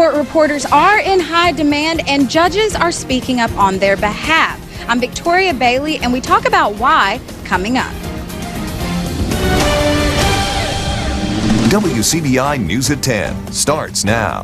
court reporters are in high demand and judges are speaking up on their behalf. I'm Victoria Bailey and we talk about why coming up. WCBI News at 10 starts now.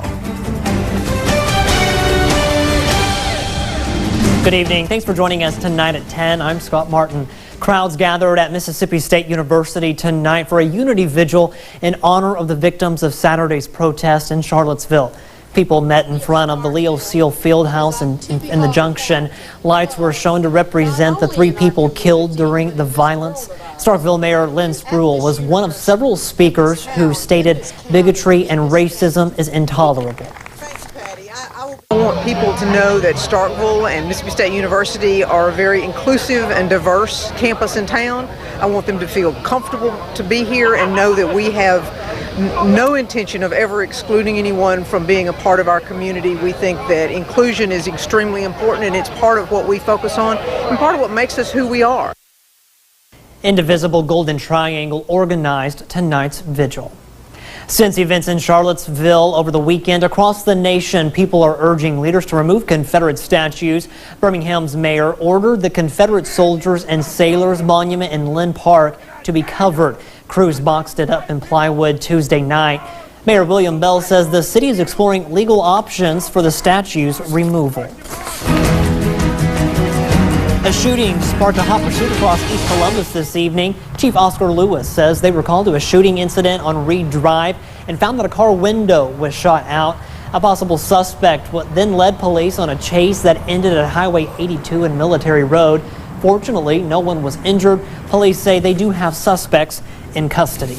Good evening. Thanks for joining us tonight at 10. I'm Scott Martin. Crowds gathered at Mississippi State University tonight for a unity vigil in honor of the victims of Saturday's protest in Charlottesville. People met in front of the Leo Seal Fieldhouse in the Junction. Lights were shown to represent the 3 people killed during the violence. Starkville Mayor Lynn Spruill was one of several speakers who stated bigotry and racism is intolerable. I want people to know that Starkville and Mississippi State University are a very inclusive and diverse campus in town. I want them to feel comfortable to be here and know that we have no intention of ever excluding anyone from being a part of our community. We think that inclusion is extremely important and it's part of what we focus on and part of what makes us who we are. Indivisible Golden Triangle organized tonight's vigil. Since events in Charlottesville over the weekend, across the nation, people are urging leaders to remove Confederate statues. Birmingham's mayor ordered the Confederate Soldiers and Sailors Monument in Lynn Park to be covered. Crews boxed it up in plywood Tuesday night. Mayor William Bell says the city is exploring legal options for the statue's removal. A shooting sparked a hot pursuit across East Columbus this evening. Chief Oscar Lewis says they were called to a shooting incident on Reed Drive and found that a car window was shot out. A possible suspect then led police on a chase that ended at Highway 82 and Military Road. Fortunately, no one was injured. Police say they do have suspects in custody.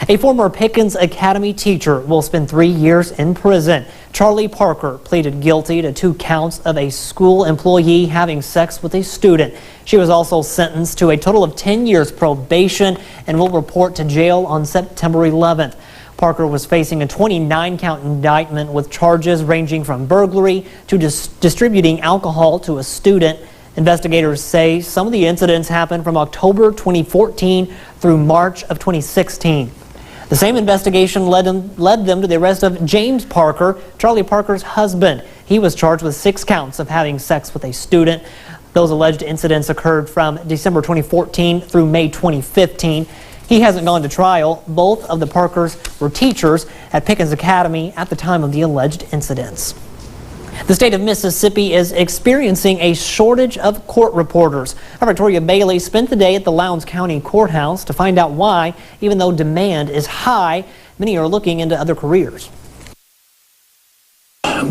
A former Pickens Academy teacher will spend 3 years in prison. Charlie Parker pleaded guilty to 2 counts of a school employee having sex with a student. She was also sentenced to a total of 10 years probation and will report to jail on September 11th. Parker was facing a 29-count indictment with charges ranging from burglary to distributing alcohol to a student. Investigators say some of the incidents happened from October 2014 through March of 2016. The same investigation led them to the arrest of James Parker, Charlie Parker's husband. He was charged with 6 counts of having sex with a student. Those alleged incidents occurred from December 2014 through May 2015. He hasn't gone to trial. Both of the Parkers were teachers at Pickens Academy at the time of the alleged incidents. The state of Mississippi is experiencing a shortage of court reporters. Our Victoria Bailey spent the day at the Lowndes County Courthouse to find out why, even though demand is high, many are looking into other careers.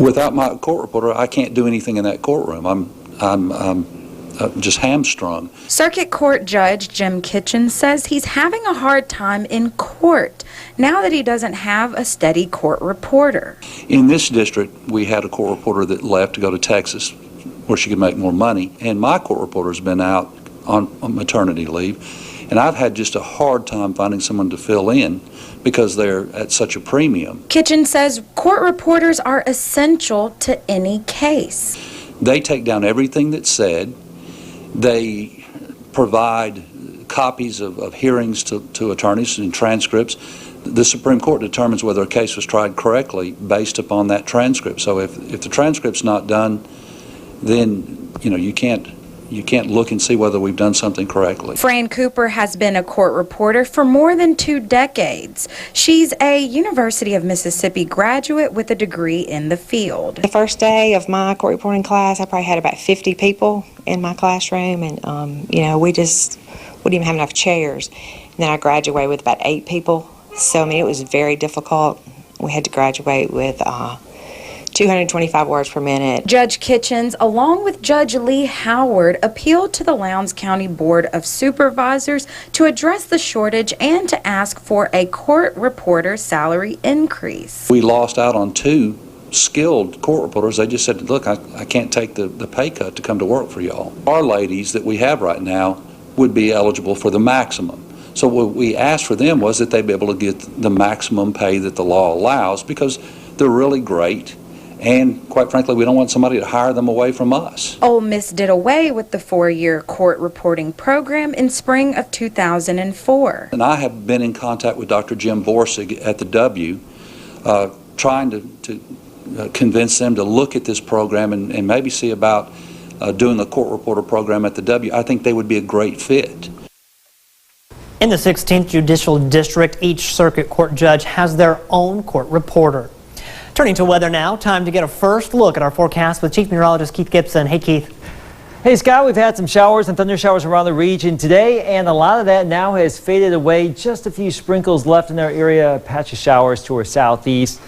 Without my court reporter, I can't do anything in that courtroom. I'm just hamstrung. Circuit Court Judge Jim Kitchen says he's having a hard time in court now that he doesn't have a steady court reporter. In this district, we had a court reporter that left to go to Texas where she could make more money, and my court reporter's been out on maternity leave, and I've had just a hard time finding someone to fill in because they're at such a premium. Kitchen says court reporters are essential to any case. They take down everything that's said. They provide copies of hearings to attorneys and transcripts. The Supreme Court determines whether a case was tried correctly based upon that transcript. So if the transcript's not done, then you can't look and see whether we've done something correctly. Fran Cooper has been a court reporter for more than 2 decades. She's a University of Mississippi graduate with a degree in the field. The first day of my court reporting class, I probably had about 50 people in my classroom, and we wouldn't even have enough chairs. And then I graduated with about 8 people, so it was very difficult. We had to graduate with 225 words per minute. Judge Kitchens, along with Judge Lee Howard, appealed to the Lowndes County Board of Supervisors to address the shortage and to ask for a court reporter salary increase. We lost out on 2 skilled court reporters. They just said, look, I can't take the pay cut to come to work for y'all. Our ladies that we have right now would be eligible for the maximum. So what we asked for them was that they'd be able to get the maximum pay that the law allows because they're really great. And quite frankly, we don't want somebody to hire them away from us. Ole Miss did away with the 4-year court reporting program in spring of 2004. And I have been in contact with Dr. Jim Borsig at the W, trying to convince them to look at this program and maybe see about doing the court reporter program at the W. I think they would be a great fit. In the 16th Judicial District, each circuit court judge has their own court reporter. Turning to weather now, time to get a first look at our forecast with Chief Meteorologist Keith Gibson. Hey, Keith. Hey, Scott, we've had some showers and thunder showers around the region today, and a lot of that now has faded away. Just a few sprinkles left in our area, a patch of showers to our southeast.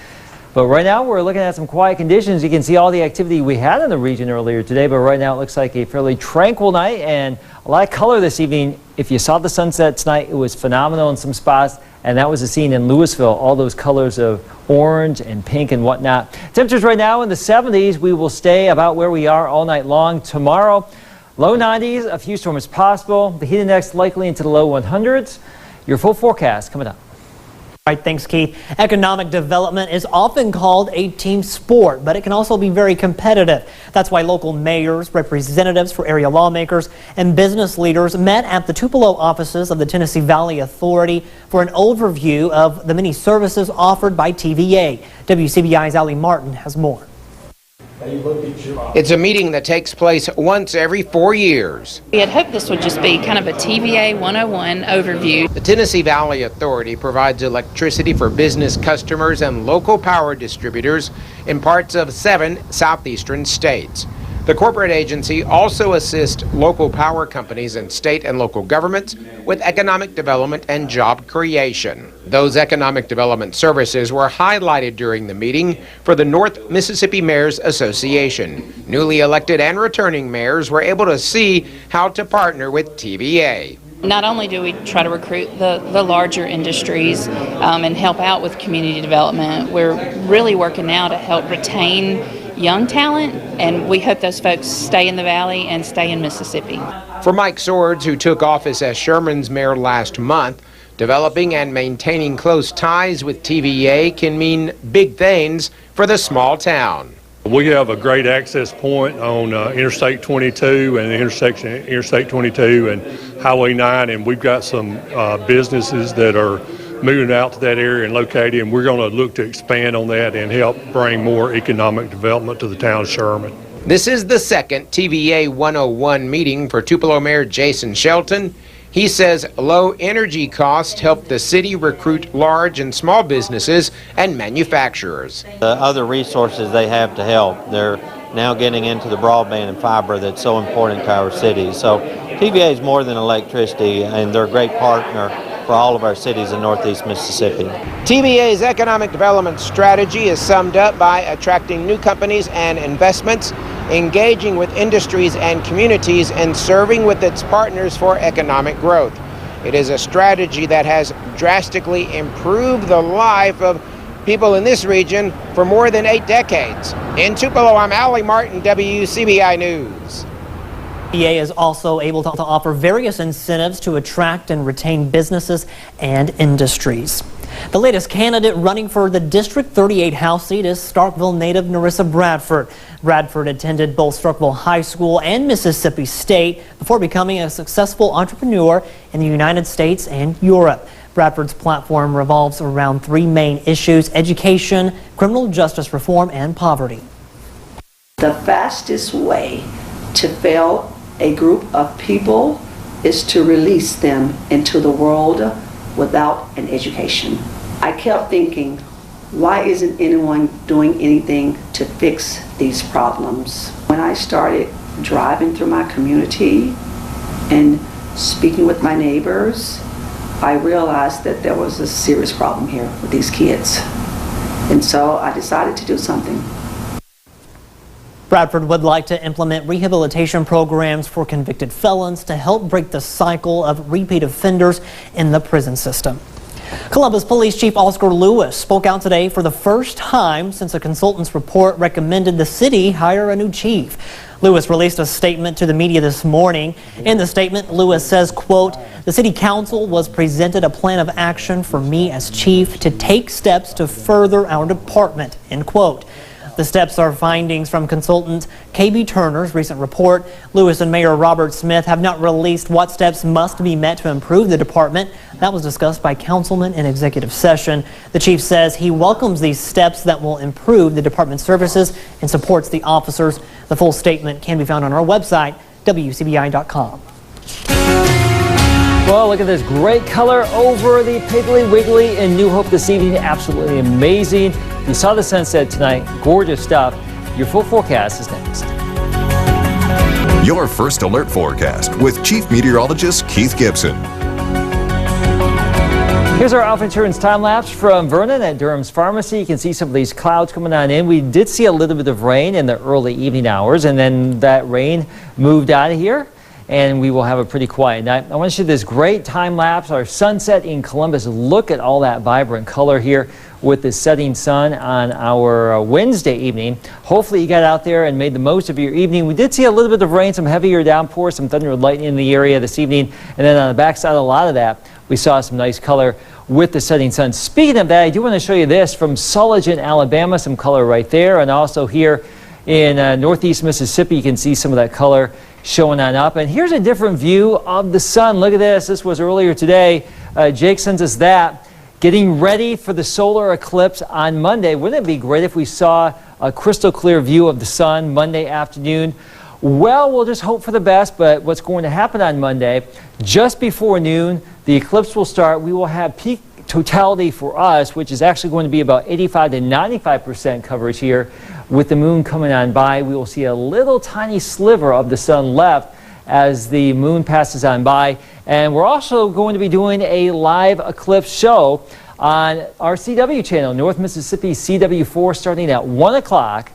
But right now we're looking at some quiet conditions. You can see all the activity we had in the region earlier today, but right now it looks like a fairly tranquil night and a lot of color this evening. If you saw the sunset tonight, it was phenomenal in some spots, and that was the scene in Louisville, all those colors of orange and pink and whatnot. Temperatures right now in the 70s. We will stay about where we are all night long. Tomorrow, low 90s, a few storms possible. The heat index likely into the low 100s. Your full forecast coming up. All right, thanks, Keith. Economic development is often called a team sport, but it can also be very competitive. That's why local mayors, representatives for area lawmakers, and business leaders met at the Tupelo offices of the Tennessee Valley Authority for an overview of the many services offered by TVA. WCBI's Allie Martin has more. It's a meeting that takes place once every 4 years. We had hoped this would just be kind of a TVA 101 overview. The Tennessee Valley Authority provides electricity for business customers and local power distributors in parts of 7 southeastern states. The corporate agency also assists local power companies and state and local governments with economic development and job creation. Those economic development services were highlighted during the meeting for the North Mississippi Mayors Association. Newly elected and returning mayors were able to see how to partner with TVA. Not only do we try to recruit the larger industries and help out with community development, we're really working now to help retain young talent, and we hope those folks stay in the Valley and stay in Mississippi. For Mike Swords, who took office as Sherman's mayor last month, developing and maintaining close ties with TVA can mean big things for the small town. We have a great access point on Interstate 22 and the intersection Interstate 22 and Highway 9, and we've got some businesses that are moving out to that area and located, and we're going to look to expand on that and help bring more economic development to the town of Sherman. This is the second TVA 101 meeting for Tupelo Mayor Jason Shelton. He says low energy costs help the city recruit large and small businesses and manufacturers. The other resources they have to help, they're now getting into the broadband and fiber that's so important to our city. So TVA is more than electricity, and they're a great partner for all of our cities in Northeast Mississippi. TVA's economic development strategy is summed up by attracting new companies and investments, engaging with industries and communities, and serving with its partners for economic growth. It is a strategy that has drastically improved the life of people in this region for more than 8 decades. In Tupelo, I'm Allie Martin, WCBI News. TVA is also able to offer various incentives to attract and retain businesses and industries. The latest candidate running for the District 38 House seat is Starkville native Narissa Bradford. Bradford attended both Starkville High School and Mississippi State before becoming a successful entrepreneur in the United States and Europe. Bradford's platform revolves around 3 main issues: education, criminal justice reform, and poverty. The fastest way to fail a group of people is to release them into the world without an education. I kept thinking, why isn't anyone doing anything to fix these problems? When I started driving through my community and speaking with my neighbors, I realized that there was a serious problem here with these kids. And so I decided to do something. Bradford would like to implement rehabilitation programs for convicted felons to help break the cycle of repeat offenders in the prison system. Columbus Police Chief Oscar Lewis spoke out today for the first time since a consultant's report recommended the city hire a new chief. Lewis released a statement to the media this morning. In the statement, Lewis says, quote, "The city council was presented a plan of action for me as chief to take steps to further our department," end quote. The steps are findings from consultant KB Turner's recent report. Lewis and Mayor Robert Smith have not released what steps must be met to improve the department. That was discussed by councilmen in executive session. The chief says he welcomes these steps that will improve the department's services and supports the officers. The full statement can be found on our website, WCBI.com. Well, look at this great color over the Piggly Wiggly in New Hope this evening. Absolutely amazing. You saw the sunset tonight. Gorgeous stuff. Your full forecast is next. Your first alert forecast with Chief Meteorologist Keith Gibson. Here's our Alpha Insurance time lapse from Vernon at Durham's Pharmacy. You can see some of these clouds coming on in. We did see a little bit of rain in the early evening hours, and then that rain moved out of here, and we will have a pretty quiet night. I want to show you this great time lapse, our sunset in Columbus. Look at all that vibrant color here with the setting sun on our Wednesday evening. Hopefully you got out there and made the most of your evening. We did see a little bit of rain, some heavier downpours, some thunder and lightning in the area this evening, and then on the backside of a lot of that, we saw some nice color with the setting sun. Speaking of that, I do want to show you this from Sulligent, Alabama, some color right there, and also here in northeast Mississippi, you can see some of that color showing on up. And here's a different view of the sun. Look at this. This was earlier today. Jake sends us that. Getting ready for the solar eclipse on Monday. Wouldn't it be great if we saw a crystal clear view of the sun Monday afternoon? Well, we'll just hope for the best, but what's going to happen on Monday, just before noon, the eclipse will start. We will have peak totality for us, which is actually going to be about 85 to 95% coverage here. With the moon coming on by, we will see a little tiny sliver of the sun left as the moon passes on by. And we're also going to be doing a live eclipse show on our CW channel, North Mississippi CW4, starting at 1 o'clock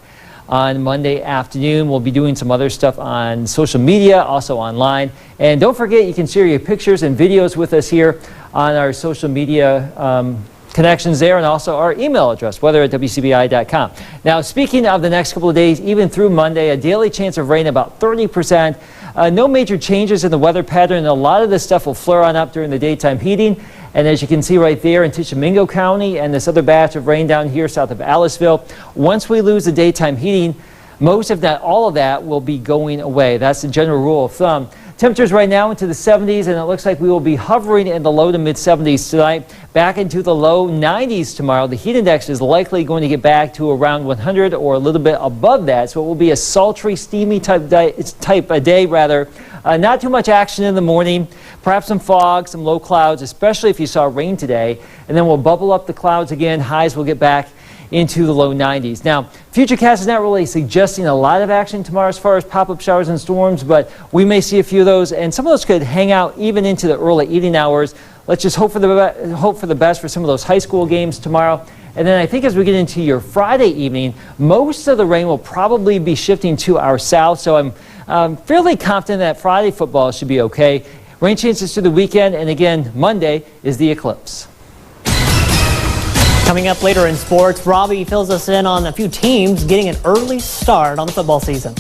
on Monday afternoon. We'll be doing some other stuff on social media, also online. And don't forget, you can share your pictures and videos with us here on our social media connections there, and also our email address, weather@wcbi.com. Now, speaking of the next couple of days, even through Monday, a daily chance of rain about 30%. No major changes in the weather pattern. A lot of this stuff will flare on up during the daytime heating. And as you can see right there in Tishomingo County and this other batch of rain down here south of Aliceville, once we lose the daytime heating, most if not all of that will be going away. That's the general rule of thumb. Temperatures right now into the 70s, and it looks like we will be hovering in the low to mid 70s tonight, back into the low 90s tomorrow. The heat index is likely going to get back to around 100 or a little bit above that, so it will be a sultry, steamy type of day rather. Not too much action in the morning, perhaps some fog, some low clouds, especially if you saw rain today, and then we'll bubble up the clouds again. Highs will get back into the low 90s. Now, Futurecast is not really suggesting a lot of action tomorrow as far as pop-up showers and storms, but we may see a few of those, and some of those could hang out even into the early evening hours. Let's just hope for the best for some of those high school games tomorrow. And then I think as we get into your Friday evening, most of the rain will probably be shifting to our south, so I'm fairly confident that Friday football should be okay. Rain chances through the weekend, and again, Monday is the eclipse. Coming up later in sports, Robbie fills us in on a few teams getting an early start on the football season.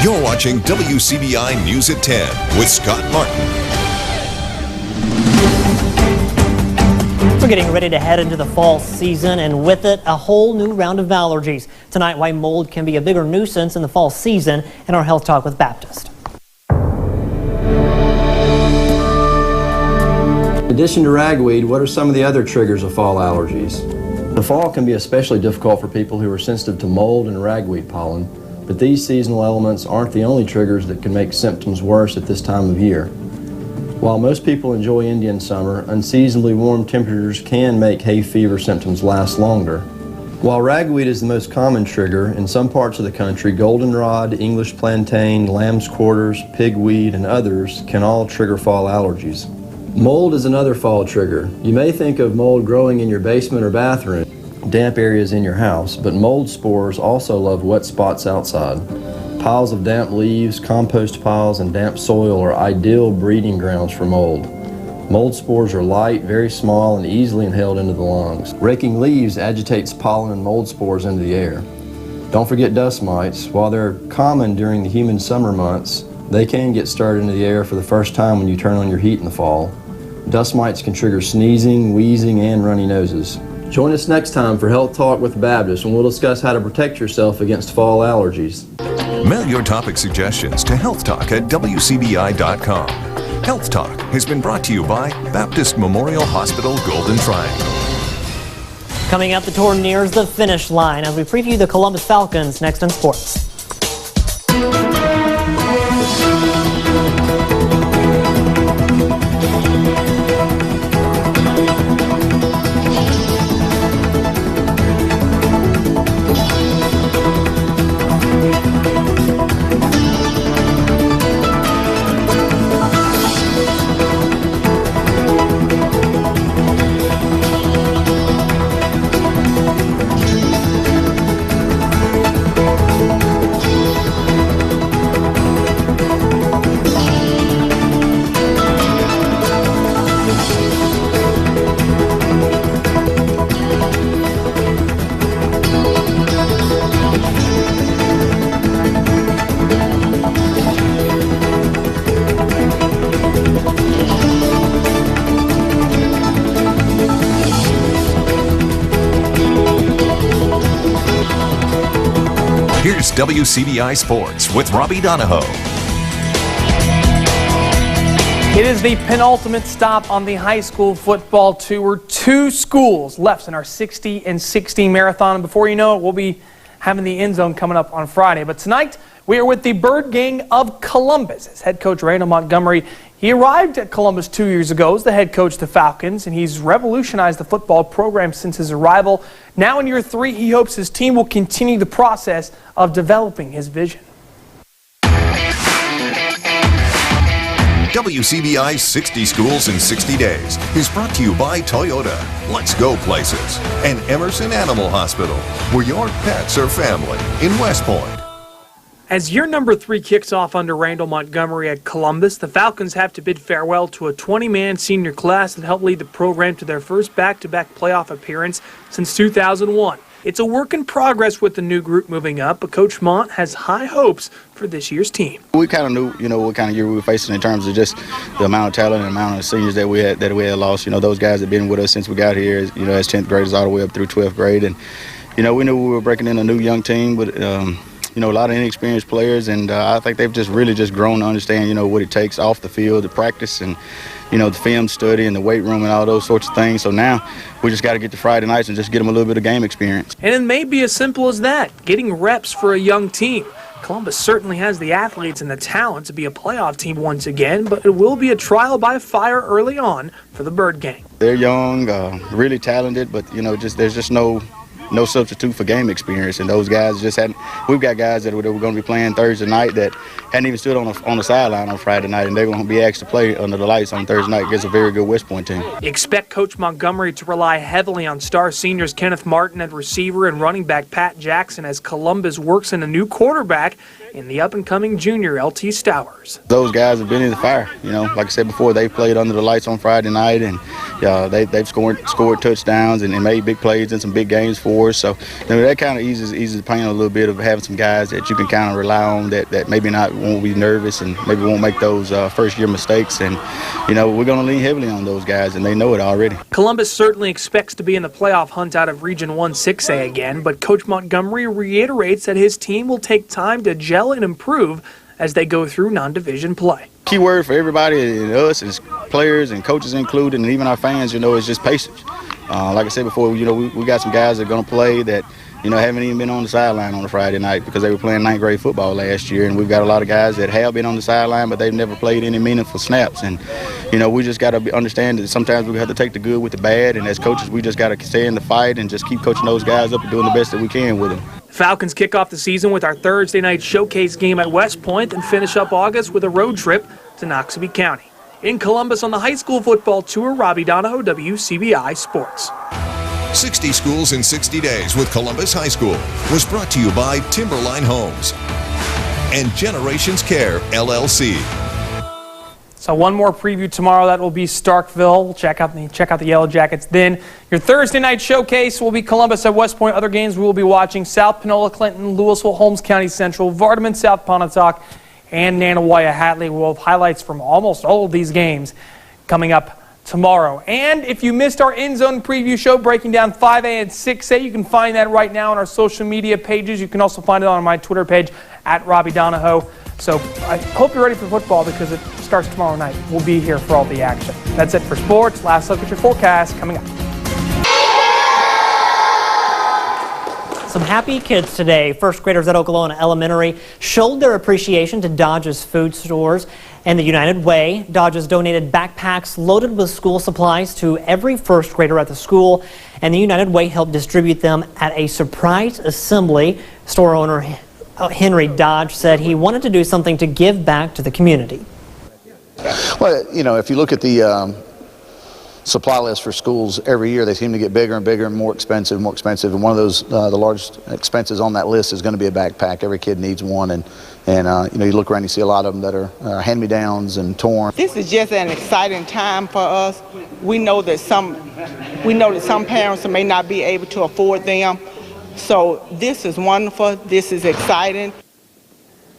You're watching WCBI News at 10 with Scott Martin. We're getting ready to head into the fall season, and with it, a whole new round of allergies. Tonight, why mold can be a bigger nuisance in the fall season, and our Health Talk with Baptist. In addition to ragweed, what are some of the other triggers of fall allergies? The fall can be especially difficult for people who are sensitive to mold and ragweed pollen, but these seasonal elements aren't the only triggers that can make symptoms worse at this time of year. While most people enjoy Indian summer, unseasonably warm temperatures can make hay fever symptoms last longer. While ragweed is the most common trigger, in some parts of the country, goldenrod, English plantain, lamb's quarters, pigweed, and others can all trigger fall allergies. Mold is another fall trigger. You may think of mold growing in your basement or bathroom, damp areas in your house, but mold spores also love wet spots outside. Piles of damp leaves, compost piles, and damp soil are ideal breeding grounds for mold. Mold spores are light, very small, and easily inhaled into the lungs. Raking leaves agitates pollen and mold spores into the air. Don't forget dust mites. While they're common during the humid summer months, they can get started into the air for the first time when you turn on your heat in the fall. Dust mites can trigger sneezing, wheezing, and runny noses. Join us next time for Health Talk with Baptist, and we'll discuss how to protect yourself against fall allergies. Mail your topic suggestions to healthtalk@wcbi.com. Health Talk has been brought to you by Baptist Memorial Hospital Golden Triangle. Coming up, the tour nears the finish line as we preview the Columbus Falcons next in sports. Here's WCBI Sports with Robbie Donahoe. It is the penultimate stop on the high school football tour. 2 schools left in our 60 and 60 marathon. And before you know it, we'll be having the end zone coming up on Friday. But tonight, we are with the Bird Gang of Columbus. As head coach Randall Montgomery, he arrived at Columbus 2 years ago as the head coach of the Falcons, and he's revolutionized the football program since his arrival. Now in year 3, he hopes his team will continue the process of developing his vision. WCBI's 60 Schools in 60 Days is brought to you by Toyota, Let's Go Places, and Emerson Animal Hospital, where your pets are family in West Point. As year number 3 kicks off under Randall Montgomery at Columbus, the Falcons have to bid farewell to a 20-man senior class that helped lead the program to their first back-to-back playoff appearance since 2001. It's a work in progress with the new group moving up, but Coach Mont has high hopes for this year's team. We kind of knew, what kind of year we were facing in terms of just the amount of talent and the amount of seniors that we had lost. Those guys have been with us since we got here, as 10th graders all the way up through 12th grade. And, we knew we were breaking in a new young team, but a lot of inexperienced players, and I think they've just really grown to understand, what it takes off the field, the practice, and, the film study and the weight room and all those sorts of things. So now we just got to get to Friday nights and just get them a little bit of game experience. And it may be as simple as that, getting reps for a young team. Columbus certainly has the athletes and the talent to be a playoff team once again, but it will be a trial by fire early on for the Bird Gang. They're young, really talented, but, there's just no substitute for game experience, and those guys just hadn't. We've got guys that were going to be playing Thursday night that hadn't even stood on the sideline on Friday night, and they're going to be asked to play under the lights on Thursday night against a very good West Point team. Expect Coach Montgomery to rely heavily on star seniors Kenneth Martin at receiver and running back Pat Jackson as Columbus works in a new quarterback in the up-and-coming junior LT Stowers. Those guys have been in the fire. Like I said before, they played under the lights on Friday night, and they've scored touchdowns and made big plays in some big games for us. So that kind of eases the pain a little bit of having some guys that you can kind of rely on that maybe won't be nervous and maybe won't make those first-year mistakes. And, we're going to lean heavily on those guys, and they know it already. Columbus certainly expects to be in the playoff hunt out of Region 1 6A again, but Coach Montgomery reiterates that his team will take time to gel and improve as they go through non-division play. Key word for everybody, and us as players and coaches included, and even our fans, is just patience. Like I said before, we got some guys that are going to play that, haven't even been on the sideline on a Friday night because they were playing 9th grade football last year, and we've got a lot of guys that have been on the sideline, but they've never played any meaningful snaps. And, we just got to understand that sometimes we have to take the good with the bad, and as coaches, we just got to stay in the fight and just keep coaching those guys up and doing the best that we can with them. Falcons kick off the season with our Thursday night showcase game at West Point and finish up August with a road trip to Noxubee County. In Columbus on the high school football tour, Robbie Donahoe, WCBI Sports. 60 Schools in 60 Days with Columbus High School was brought to you by Timberline Homes and Generations Care, LLC. So one more preview tomorrow. That will be Starkville. We'll check out the Yellow Jackets. Then your Thursday night showcase will be Columbus at West Point. Other games we will be watching: South Panola, Clinton, Louisville, Holmes County Central, Vardaman, South Pontotoc, and Nanawaya Hatley. We'll have highlights from almost all of these games coming up tomorrow. And if you missed our End Zone preview show breaking down 5A and 6A, you can find that right now on our social media pages. You can also find it on my Twitter page at Robbie Donahoe. So I hope you're ready for football because it starts tomorrow night. We'll be here for all the action. That's it for sports. Last look at your forecast coming up. Some happy kids today. First graders at Okolona Elementary showed their appreciation to Dodge's food stores and the United Way. Dodge's donated backpacks loaded with school supplies to every first grader at the school, and the United Way helped distribute them at a surprise assembly. Store owner Henry Dodge said he wanted to do something to give back to the community. Well, you know, if you look at the supply list for schools every year, they seem to get bigger and bigger and more expensive and more expensive. And one of those, the largest expenses on that list is going to be a backpack. Every kid needs one, and you know, you look around, you see a lot of them that are hand-me-downs and torn. This is just an exciting time for us. We know that some parents may not be able to afford them. So this is wonderful. This is exciting.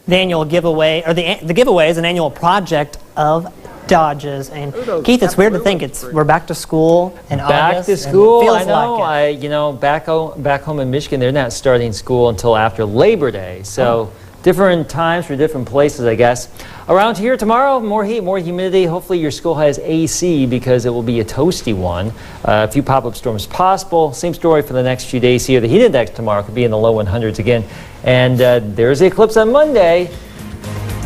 The annual giveaway, or the giveaway, is an annual project of Dodge's. And Keith, it's weird to think we're back to school in August. Back to school, feels I know. like it. You know, back home in Michigan, they're not starting school until after Labor Day. So different times for different places, I guess. Around here tomorrow, more heat, more humidity. Hopefully your school has AC because it will be a toasty one. A few pop-up storms possible. Same story for the next few days here. The heat index tomorrow could be in the low 100s again. And there's the eclipse on Monday.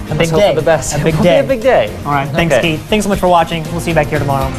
A big day. The best. A big It'll day. be a big day. All right. Thanks, Keith. Thanks so much for watching. We'll see you back here tomorrow.